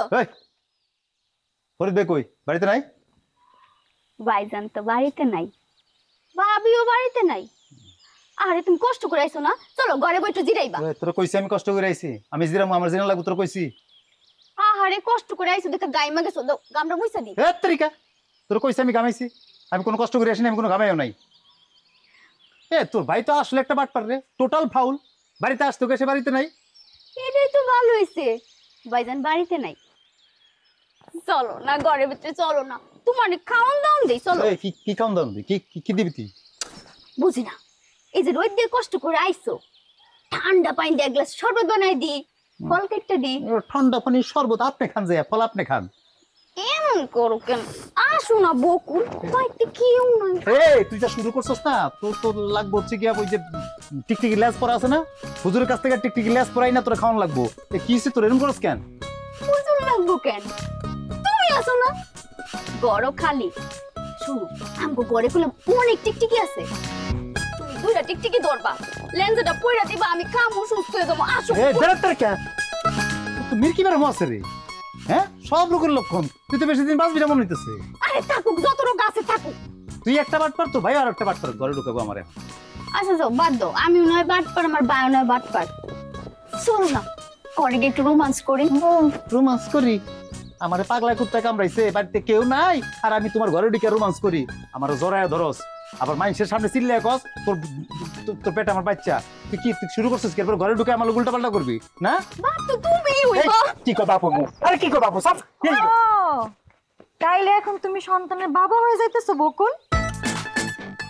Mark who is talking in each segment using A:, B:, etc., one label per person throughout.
A: তো
B: ফরিদ ভাই কই বাড়িতে নাই
A: ভাইজান তো বাড়িতে নাই ভাবিও বাড়িতে নাই আরে তুমি কষ্ট করে আইছো না চলো ঘরে বইটো জিরাইবা
B: তোর কইছি আমি কষ্ট করে আইছি আমি জিরামু আমার জিনা লাগু তোর কইছি
A: আরে কষ্ট করে আইছো দেখা গাইমা গেছো গামরা মুইছা দি
B: এ তরিকা তোর কইছি আমি গামাইছি আমি কোনো কষ্ট করে আসিনি আমি কোনো গামাইও নাই তোর ভাই তো আসলে একটা বাটপার রে টোটাল ফাউল বাড়িতে আসতো সে বাড়িতে নাই
A: এটাই তো ভালো হইছে ভাইজান বাড়িতে নাই চলো না ঘরের ভিতরে চলো না তোমার খাওয়ান দাওন দেই চলো
B: কি খাওয়ান দাওন দেই কি দিবি তুই
A: বুঝি না এই যে রোদ দিয়ে কষ্ট করে আইছো ঠান্ডা পানি দিয়ে এক গ্লাস শরবত বানাই দি ফল কেটে দি
B: ঠান্ডা পানি শরবত আপনি খান যায় ফল আপনি খান
A: এমন করো কেন আসো না বকুল কয়েকটা কেউ নাই
B: তুই যা শুরু করছস না তোর লাগবো হচ্ছে কি ওই যে টিকটিকি লেজ পরা আছে না হুজুরের কাছ থেকে টিকটিকি লেজ পরাই না তোর খাওয়ান লাগবো কি হচ্ছে তোর এরকম করছ কেন
A: হুজুর লাগবো কেন তুমি আসো না বড় খালি শুনো আমগো ঘরে গুলো অনেক টিকটিকি আছে তুমি দুইটা টিকটিকি ধরবা লেন্সটা পয়রা দিবা আমি কামু সুস্থ হয়ে যাবো আসো
B: বেরাত্তার কে তো মির্কি বের হচ্ছে রে হ্যাঁ সব রোগের লক্ষণ তুই তো বেশি দিন বাঁচবি না মনে হইতেছে
A: আরে থাকুক যত রোগ আছে থাকুক
B: তুই একটা বাট পার তো ভাই আর একটা বাট পার ঘরে ঢুকাবো আমারে
A: আচ্ছা যাও বাদ দাও আমি নয় বাট পার আমার বায়ো নয় বাট পার চলো না করে একটু রোমান্স করি
B: রোমান্স করি আমারে পাগলা কুত্তা কামড়াইছে বাড়িতে কেউ নাই আর আমি তোমার ঘরে ঢুকে রোমান্স করি আমার জরায় ধরস আবার মানুষের সামনে চিল্লে কস তোর পেটে আমার বাচ্চা তুই কি শুরু করছিস এরপর ঘরে ঢুকে আমার উল্টা পাল্টা করবি না
A: তো তুমি হইবা
B: কি কো বাপু আরে কি কো বাপু সব
C: তাইলে এখন তুমি সন্তানের বাবা হয়ে যাইতেছো বকুল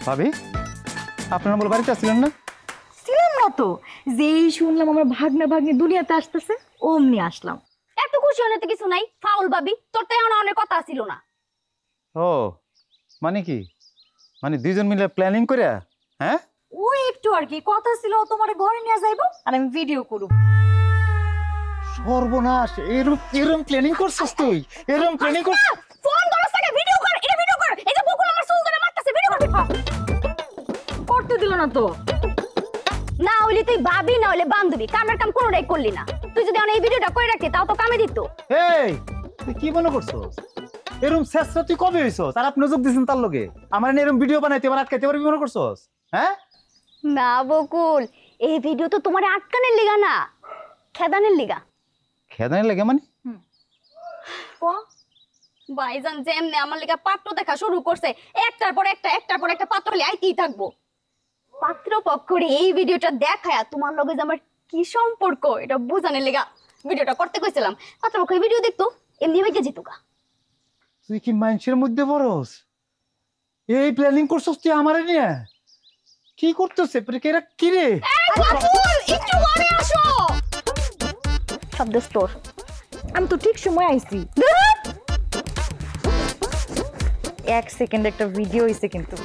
B: ভাবি আপনারা বল বাড়িতে আসছিলেন না
C: ছিলাম না তো যেই শুনলাম আমার ভাগ্না ভাগ্নি দুনিয়াতে আসতেছে অমনি আসলাম
A: এত খুশি হতে কিছু নাই ফাউল ভাবি তোর তো এমন অনেক কথা ছিল না
B: ও মানে কি মানে দুইজন মিলে প্ল্যানিং করে হ্যাঁ
C: ওই একটু আর কি কথা ছিল তোমার ঘরে নিয়ে যাইবো আর আমি ভিডিও করব
B: সর্বনাশ এরকম প্ল্যানিং করছস তুই এরকম প্ল্যানিং কর
A: ফোন করছ আগে ভিডিও কর এটা ভিডিও কর এই যে বকুল আমার চুল ধরে মারতেছে ভিডিও কর
C: করতে দিল না তো
A: না হইলে তুই ভাবি না হইলে বান্ধবী কামের কাম কোনোটাই করলি না তুই যদি এই ভিডিওটা করে রাখতি তাও তো কামে দিত
B: এই তুই কি মনে করছস এরকম শেষরা তুই কবে হইছস আর আপনি যোগ দিছেন তার লগে আমার এরকম ভিডিও বানাইতে আবার আটকাইতে পারবি মনে করছস হ্যাঁ
A: না বকুল এই ভিডিও তো তোমার আটকানের লিগা না খেদানের লিগা
B: খেদানের লাগে মানে
A: ভাইজান যেমনে আমার লিগা পাত্র দেখা শুরু করছে একটার পর একটা পাত্র হলে আইতেই থাকবো পাত্র পক্ষরে এই ভিডিওটা দেখায়া তোমার লগে যে আমার কি সম্পর্ক এটা বুঝানোর লিগা ভিডিওটা করতে কইছিলাম পাত্র পক্ষ ভিডিও দেখতো এমনি হইতে যেত গা
B: তুই কি মানুষের মধ্যে বড়স এই প্ল্যানিং করছস তুই আমারে নিয়ে কি করতেছে প্রেকেরা কি রে
A: একটু ঘরে আসো শব্দ স্টোর
C: আমি তো ঠিক সময় আইছি 1 সেকেন্ড একটা ভিডিও হইছে কিন্তু